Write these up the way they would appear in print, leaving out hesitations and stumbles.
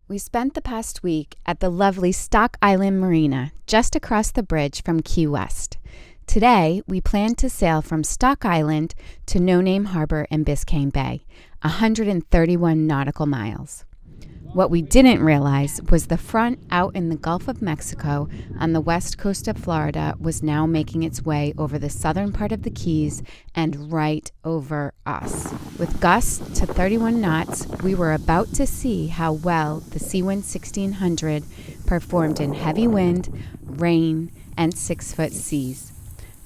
We spent the past week at the lovely Stock Island Marina, just across the bridge from Key West. Today, we plan to sail from Stock Island to No Name Harbor in Biscayne Bay, 131 nautical miles. What we didn't realize was the front out in the Gulf of Mexico on the west coast of Florida was now making its way over the southern part of the Keys and right over us. With gusts to 31 knots, we were about to see how well the Seawind 1600 performed in heavy wind, rain, and 6-foot seas.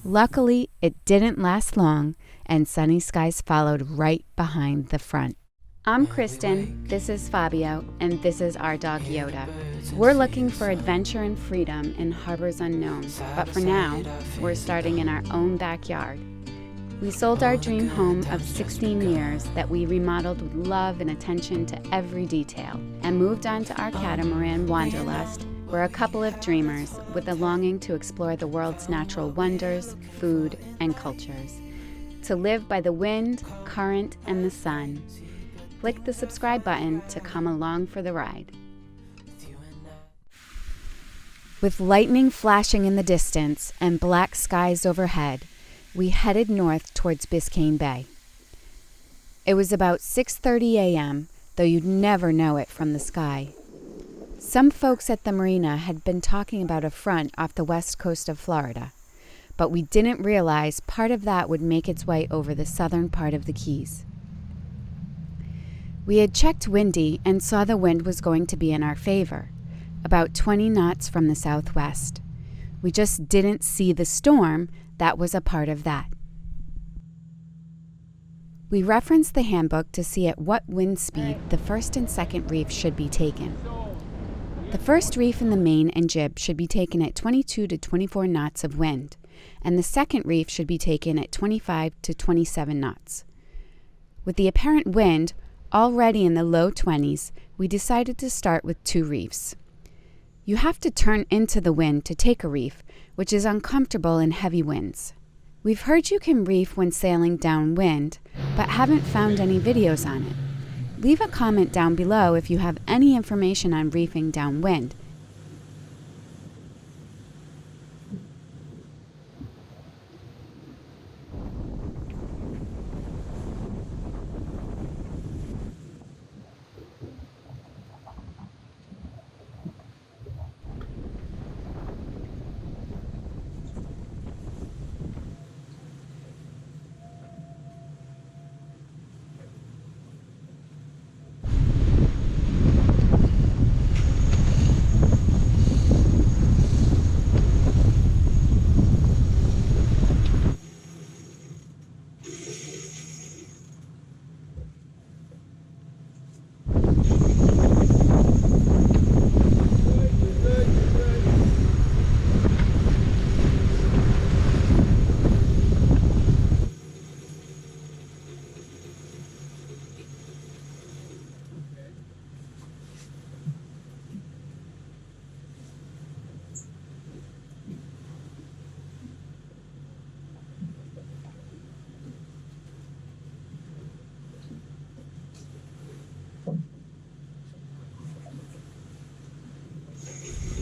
Luckily, it didn't last long, and sunny skies followed right behind the front. I'm Kristen, this is Fabio, and this is our dog Yoda. We're looking for adventure and freedom in harbors unknown, but for now, we're starting in our own backyard. We sold our dream home of 16 years that we remodeled with love and attention to every detail, and moved on to our Catamaran Wanderlust. We're a couple of dreamers with a longing to explore the world's natural wonders, food, and cultures. To live by the wind, current, and the sun. Click the subscribe button to come along for the ride. With lightning flashing in the distance and black skies overhead, we headed north towards Biscayne Bay. It was about 6:30 a.m., though you'd never know it from the sky. Some folks at the Marina had been talking about a front off the west coast of Florida, but we didn't realize part of that would make its way over the southern part of the Keys. We had checked windy and saw the wind was going to be in our favor, about 20 knots from the southwest. We just didn't see the storm that was a part of that. We referenced the handbook to see at what wind speed the first and second reef should be taken. The first reef in the main and jib should be taken at 22 to 24 knots of wind, and the second reef should be taken at 25 to 27 knots. With the apparent wind already in the low 20s, we decided to start with 2 reefs. You have to turn into the wind to take a reef, which is uncomfortable in heavy winds. We've heard you can reef when sailing downwind, but haven't found any videos on it. Leave a comment down below if you have any information on reefing downwind.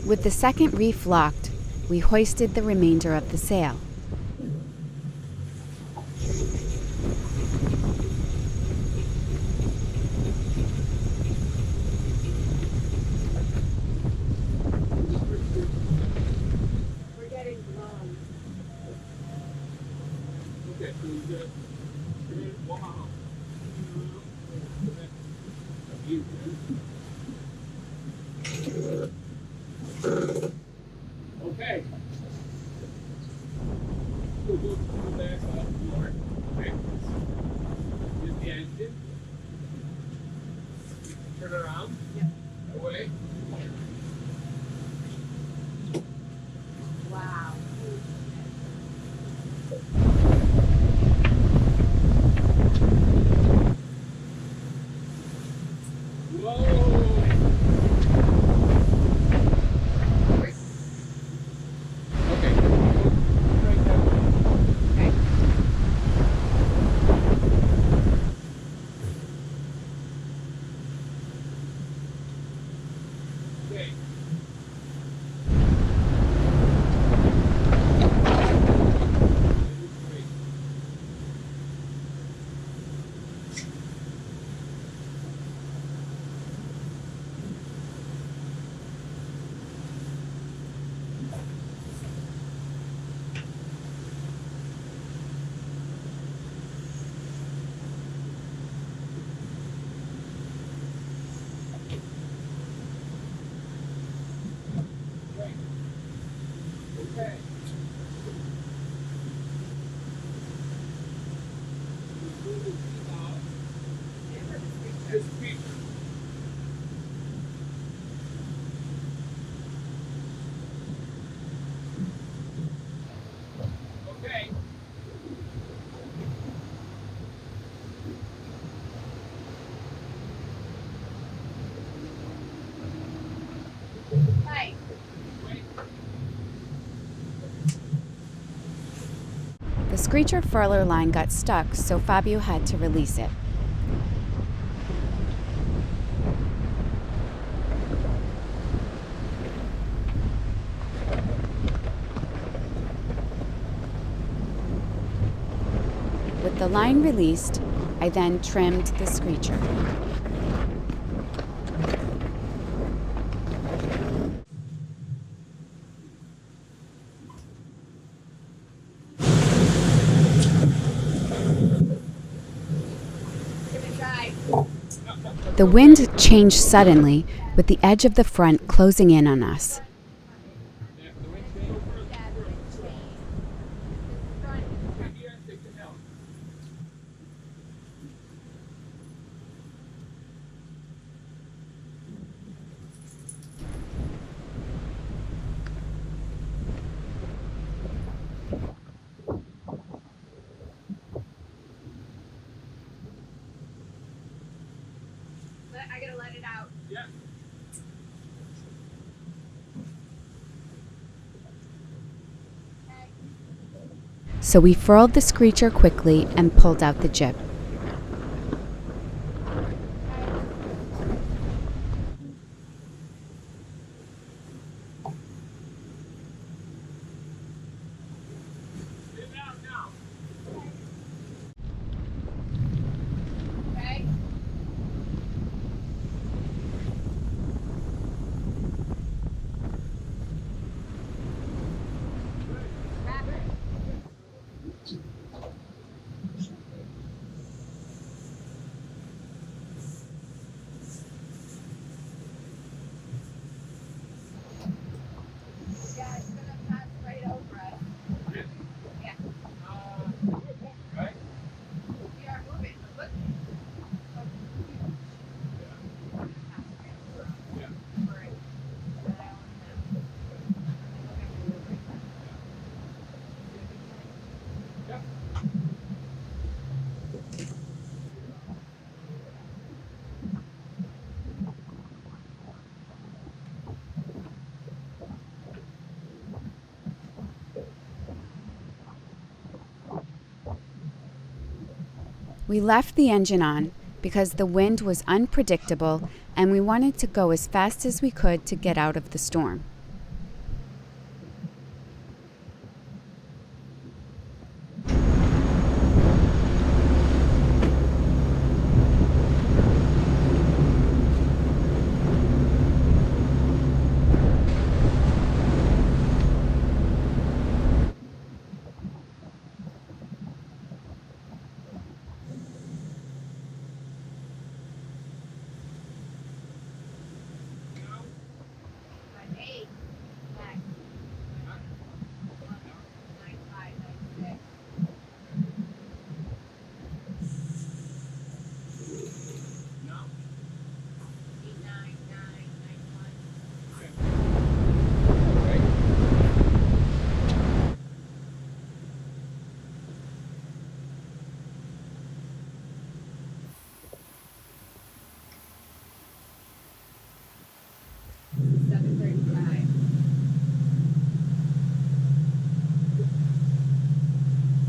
With the second reef locked, we hoisted the remainder of the sail. We're getting blown. Okay. Screecher furler line got stuck, so Fabio had to release it. With the line released, I then trimmed the Screecher. The wind changed suddenly, with the edge of the front closing in on us. I gotta let it out. Yeah. So we furled the Screecher quickly and pulled out the jib. Get it out now. Okay. Wrap it. Yeah, it's gonna pass right over us. Really? Yeah, Right? we are moving. Look. Look. Yeah. Right. But I want to know. Yeah. We left the engine on because the wind was unpredictable and we wanted to go as fast as we could to get out of the storm. But 8, 9, 9, 5, 9, 6. No. 8, 9, 9, 9, 1. Right?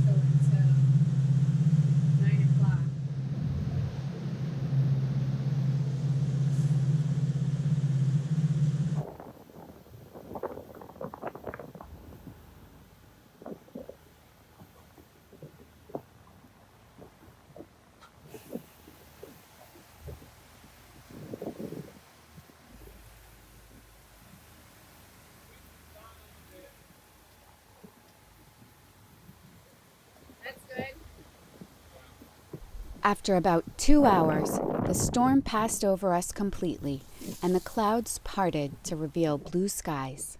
So until 9 o'clock. That's good. After about 2 hours, the storm passed over us completely and the clouds parted to reveal blue skies.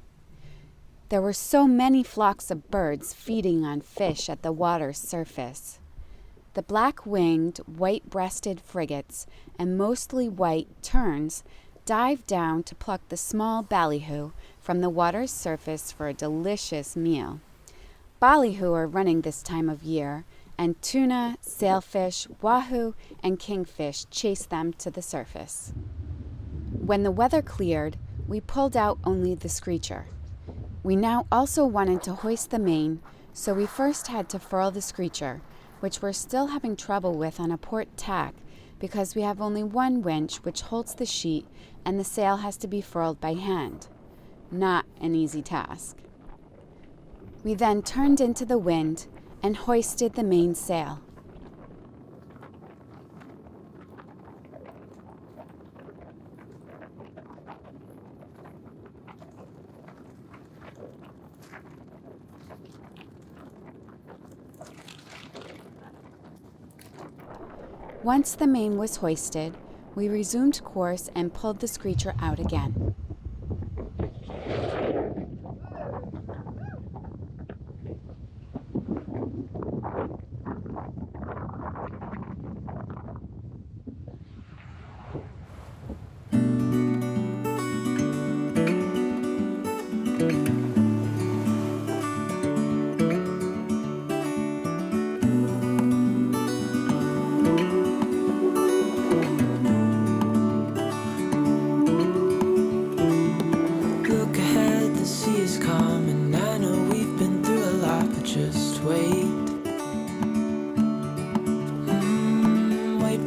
There were so many flocks of birds feeding on fish at the water's surface. The black-winged, white-breasted frigates and mostly white terns dived down to pluck the small ballyhoo from the water's surface for a delicious meal. Ballyhoo are running this time of year, and tuna, sailfish, wahoo, and kingfish chase them to the surface. When the weather cleared, we pulled out only the Screecher. We now also wanted to hoist the main, So we first had to furl the screecher, which we're still having trouble with on a port tack because we have only one winch which holds the sheet and the sail has to be furled by hand. Not an easy task. We then turned into the wind and hoisted the mainsail. Once the main was hoisted, we resumed course and pulled the screecher out again.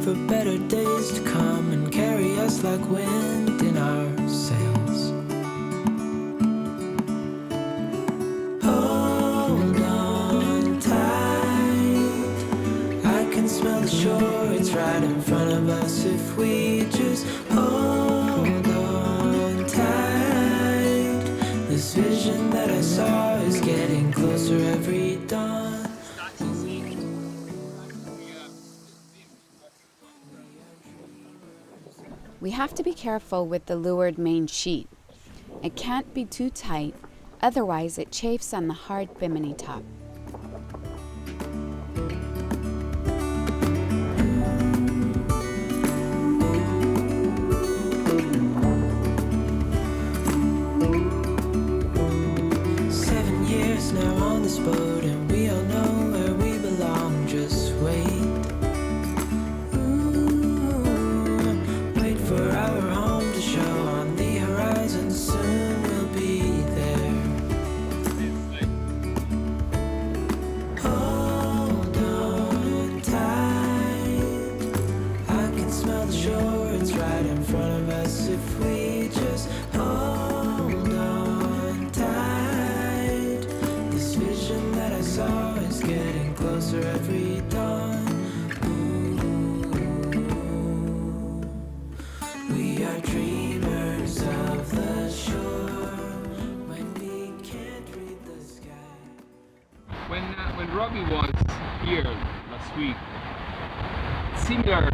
For better days to come and carry us like wind in our sails. Hold on tight, I can smell the shore, it's right in front of us if we just hold on tight. This vision that I saw is getting closer every dawn. We have to be careful with the leeward main sheet. It can't be too tight, otherwise it chafes on the hard bimini top. Now on this boat and we all know where we belong, just wait. Wait for our home to show on the horizon, soon we'll be there. Hold on tight, I can smell the shore, it's right in front of us if we just hold on tight. This vision that I saw is getting closer every dawn. We are dreamers of the shore when we can't read the sky. When Robbie was here last week, similar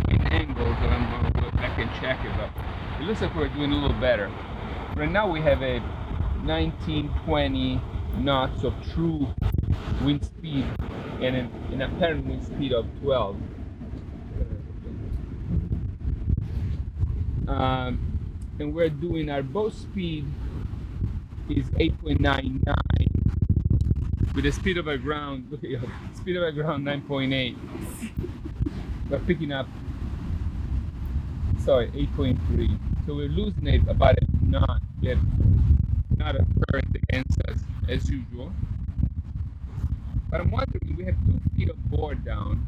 in angles, that I'm going to go back and check it, but it looks like we're doing a little better. Right now we have a 19-20 knots of true wind speed and an apparent wind speed of 12. And we're doing our boat speed is 8.99 with the speed of our ground. Look at speed of our ground 9.8. We're picking up 8.3. So we're losing it about a knot, yet not a current against us as usual. But I'm wondering, we have 2 feet of board down.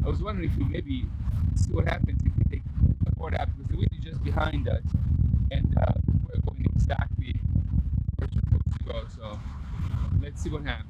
I was wondering if we maybe see what happens if we take the board out, because the wind is just behind us and we're going exactly where we're supposed to go. So let's see what happens.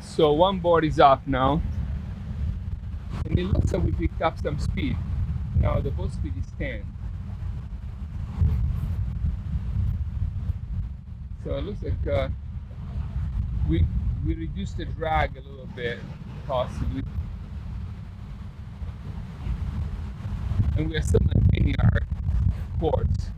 So one board is off now, and it looks like we picked up some speed. Now the boat speed is 10. So it looks like we reduced the drag a little bit, possibly. And we are still maintaining our course.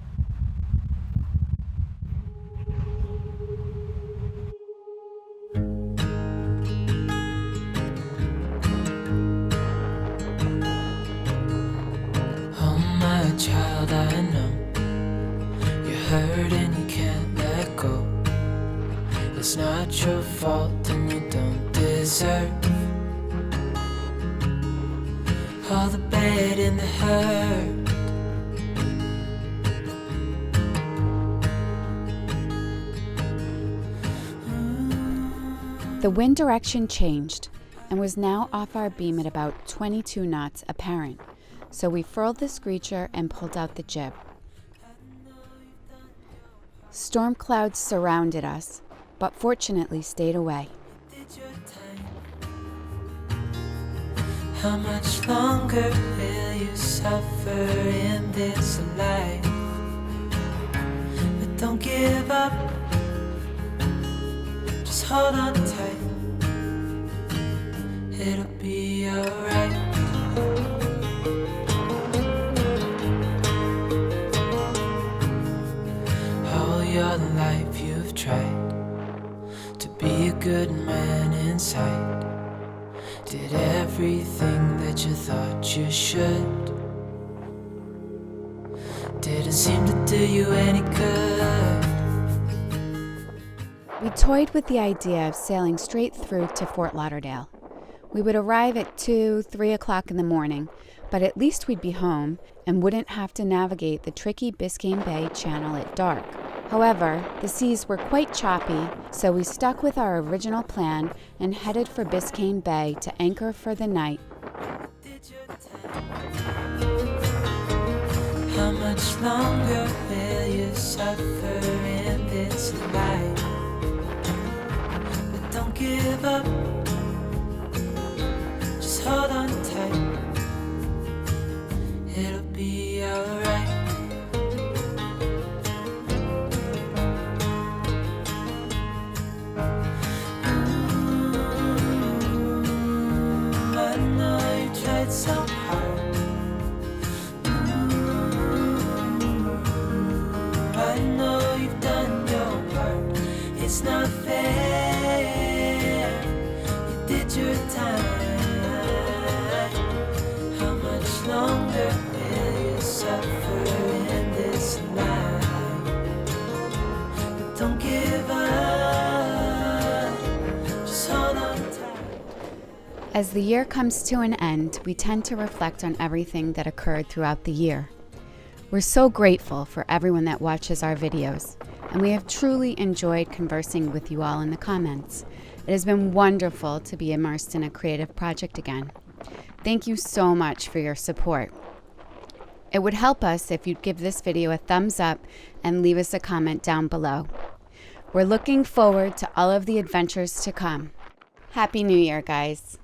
Child, I fault and you don't deserve all the bad and the hurt. The wind direction changed and was now off our beam at about 22 knots apparent, so we furled the screecher and pulled out the jib. Storm clouds surrounded us, but fortunately stayed away. How much longer will you suffer in this life? But don't give up, just hold on tight. It'll be alright. All your life you've tried to be a good man inside. Did everything that you thought you should. Didn't seem to do you any good. We toyed with the idea of sailing straight through to Fort Lauderdale. We would arrive at 2-3 o'clock in the morning, but at least we'd be home and wouldn't have to navigate the tricky Biscayne Bay channel at dark. However, the seas were quite choppy, so we stuck with our original plan and headed for Biscayne Bay to anchor for the night. How much longer will you suffer in this life? But don't give up, just hold on tight. It'll be alright. I know you tried so hard. I know you've done your part. It's not fair. You did your time. How much longer will you suffer in this life? But don't give up. Just hold on tight. As the year comes to an end, we tend to reflect on everything that occurred throughout the year. We're so grateful for everyone that watches our videos, and we have truly enjoyed conversing with you all in the comments. It has been wonderful to be immersed in a creative project again. Thank you so much for your support. It would help us if you'd give this video a thumbs up and leave us a comment down below. We're looking forward to all of the adventures to come. Happy New Year, guys.